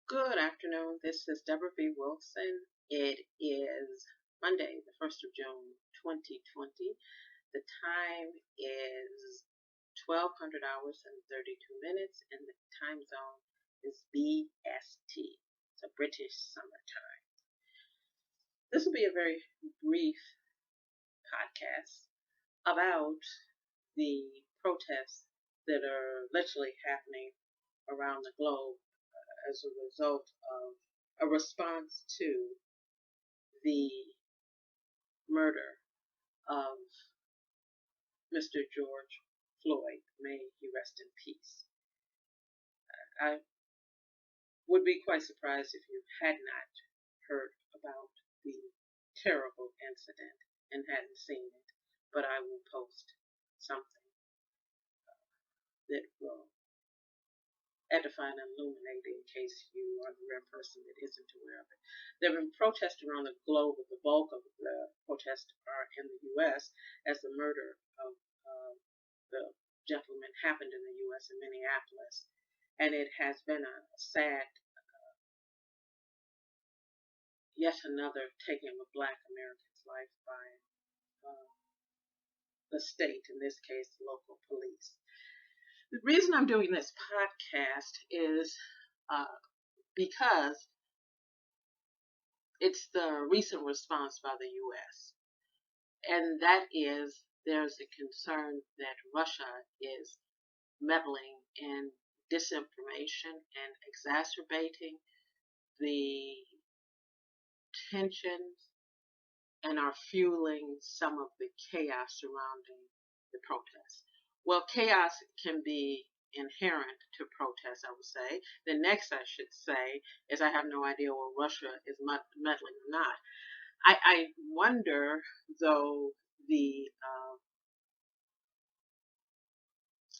Good afternoon. This is Debra B. Wilson. It is Monday, the 1st of June, 2020. The time is 1200 hours and 32 minutes, and the time zone is BST. It's a British summertime. This will be a very brief podcast about the protests that are literally happening around the globe as a result of a response to the murder of Mr. George Floyd. May he rest in peace. I would be quite surprised if you had not heard about the terrible incident and hadn't seen it, but I will post something that will edify and illuminate in case you are the rare person that isn't aware of it. There have been protests around the globe, but the bulk of the protests are in the U.S. as the murder of the gentleman happened in the U.S. in Minneapolis. And it has been a sad, yet another taking of a Black American's life by the state, in this case, local police. The reason I'm doing this podcast is because it's the recent response by the U.S. And that is there's a concern that Russia is meddling in disinformation and exacerbating the tensions and are fueling some of the chaos surrounding the protests. Well, chaos can be inherent to protests, I would say. The next I should say is I have no idea where Russia is meddling or not. I wonder, though,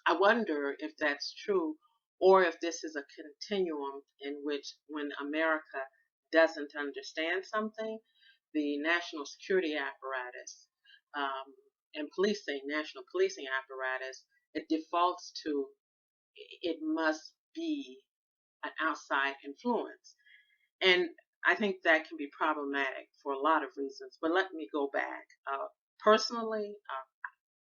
I wonder if that's true, or if this is a continuum in which when America doesn't understand something, the national security apparatus and national policing apparatus, it defaults to it must be an outside influence. And I think that can be problematic for a lot of reasons. But let me go back. Personally,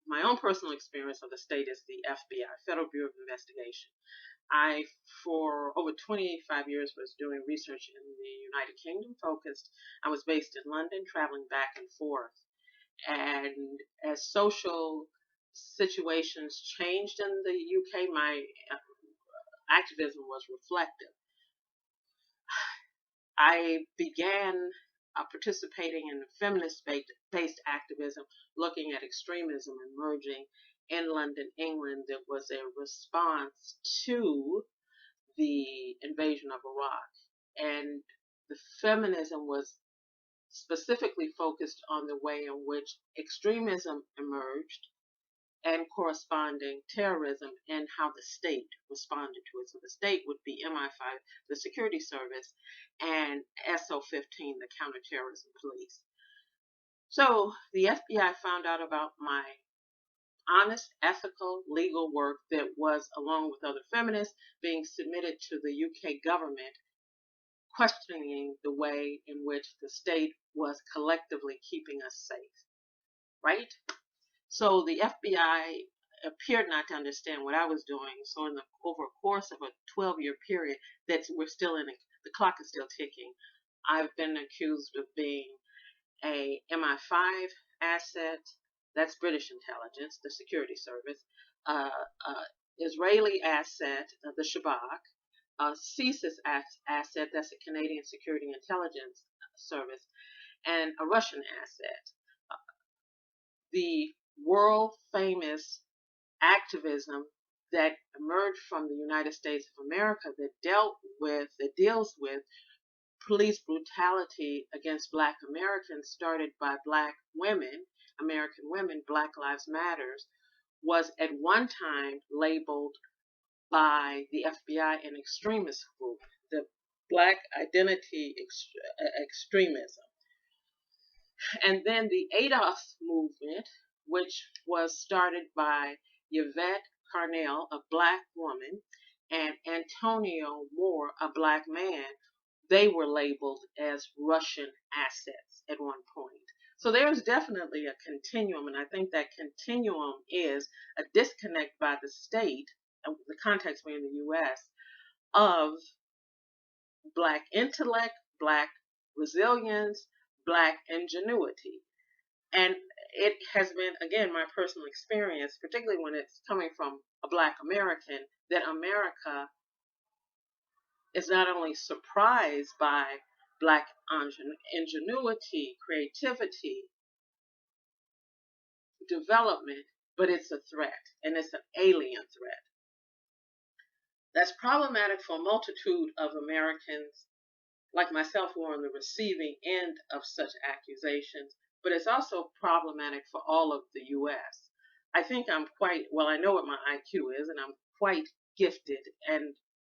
my own personal experience of the state is the FBI, Federal Bureau of Investigation. I, for over 25 years, was doing research in the United Kingdom focused. I was based in London, traveling back and forth. And as social situations changed in the UK, my activism was reflective. I began participating in feminist-based activism, looking at extremism emerging in London, England, that was a response to the invasion of Iraq. And the feminism was specifically focused on the way in which extremism emerged and corresponding terrorism and how the state responded to it. So the state would be MI5, the security service, and SO15, the counterterrorism police. So the FBI found out about my honest, ethical, legal work that was, along with other feminists, being submitted to the UK government, questioning the way in which the state was collectively keeping us safe, right? So the FBI appeared not to understand what I was doing. So over a course of a 12-year period, we're still in the clock is still ticking. I've been accused of being a MI5 asset. That's British intelligence, the security service. Israeli asset, the Shabak. CSIS asset, that's a Canadian Security Intelligence Service, and a Russian asset. The world famous activism that emerged from the United States of America that deals with police brutality against Black Americans, started by Black women, American women, Black Lives Matters, was at one time labeled by the FBI an extremist group, the Black identity extremism. And then the ADOS movement, which was started by Yvette Carnell, a Black woman, and Antonio Moore, a black man, they were labeled as Russian assets at one point. So there's definitely a continuum, and I think that continuum is a disconnect by the state, the context being the U.S., of black intellect, black resilience, black ingenuity. And it has been, again, my personal experience, particularly when it's coming from a black American, that America is not only surprised by black ingenuity, creativity, development, but it's a threat, and it's an alien threat. That's problematic for a multitude of Americans like myself who are on the receiving end of such accusations, but it's also problematic for all of the U.S. I think I'm quite, well, I know what my IQ is, and I'm quite gifted,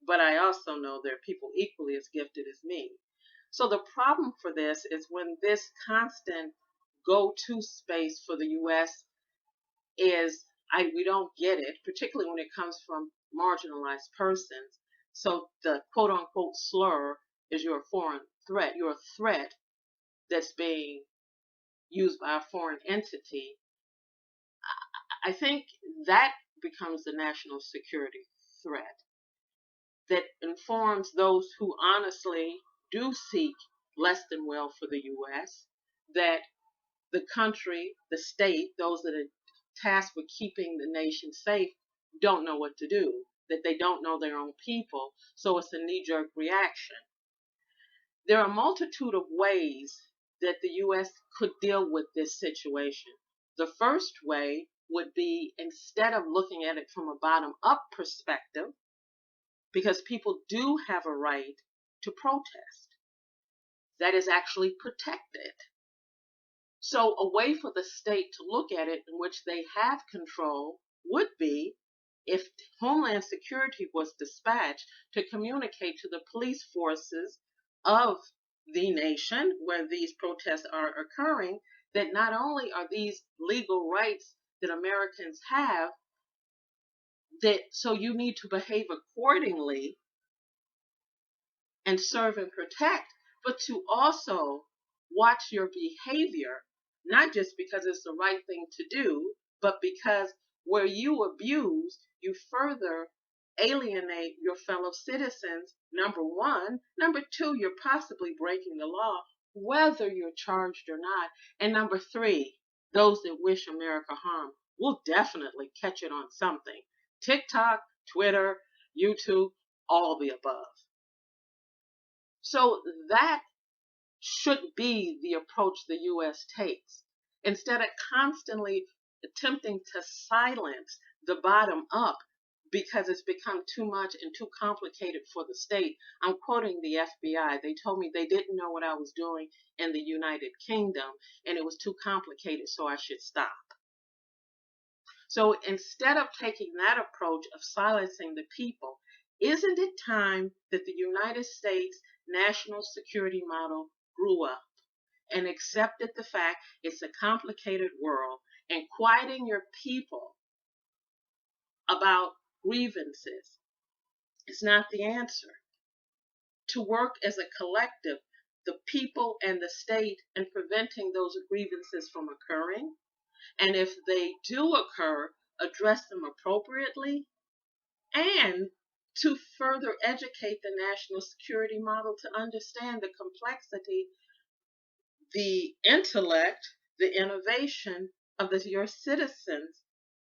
but I also know there are people equally as gifted as me. So the problem for this is when this constant go-to space for the U.S. is, we don't get it, particularly when it comes from marginalized persons. So the quote unquote slur is you're a foreign threat. You're a threat that's being used by a foreign entity. I think that becomes the national security threat that informs those who honestly do seek less than well for the U.S., that the country, the state, those that are tasked with keeping the nation safe don't know what to do, that they don't know their own people, so it's a knee-jerk reaction. There are a multitude of ways that the U.S. could deal with this situation. The first way would be, instead of looking at it from a bottom-up perspective, because people do have a right to protest that is actually protected. So a way for the state to look at it in which they have control would be if Homeland Security was dispatched to communicate to the police forces of the nation where these protests are occurring that not only are these legal rights that Americans have, that so you need to behave accordingly and serve and protect, but to also watch your behavior, not just because it's the right thing to do, but because where you abuse, you further alienate your fellow citizens, number one. Number two, you're possibly breaking the law, whether you're charged or not. And number three, those that wish America harm will definitely catch it on something. TikTok, Twitter, YouTube, all the above. So that should be the approach the U.S. takes. Instead of constantly attempting to silence the bottom up because it's become too much and too complicated for the state. I'm quoting the FBI. They told me they didn't know what I was doing in the United Kingdom and it was too complicated, so I should stop. So instead of taking that approach of silencing the people, isn't it time that the United States national security model grew up and accepted the fact it's a complicated world, and quieting your people about grievances is not the answer? To work as a collective, the people and the state, in preventing those grievances from occurring, and if they do occur, address them appropriately, and to further educate the national security model to understand the complexity, the intellect, the innovation of your citizens,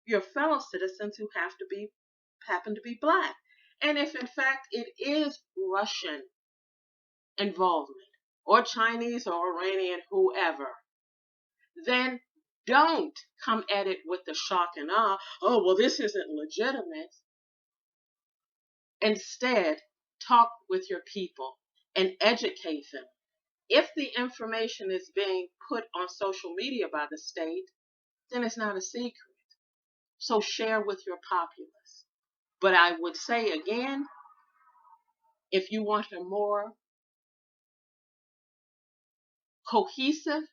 your fellow citizens who happen to be black. And if in fact it is Russian involvement or Chinese or Iranian, whoever, then don't come at it with the shock and awe. Oh, well, this isn't legitimate. Instead, talk with your people and educate them. If the information is being put on social media by the state, then it's not a secret. So share with your populace. But I would say again, if you want a more cohesive,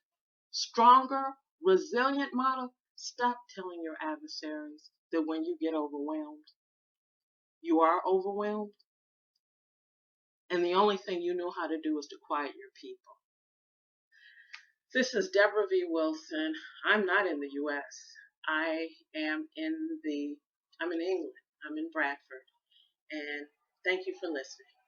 stronger, resilient model, stop telling your adversaries that when you get overwhelmed, You are overwhelmed, and the only thing you know how to do is to quiet your people. This is Debra V. Wilson. I'm not in the U.S. I'm in England. I'm in Bradford. And thank you for listening.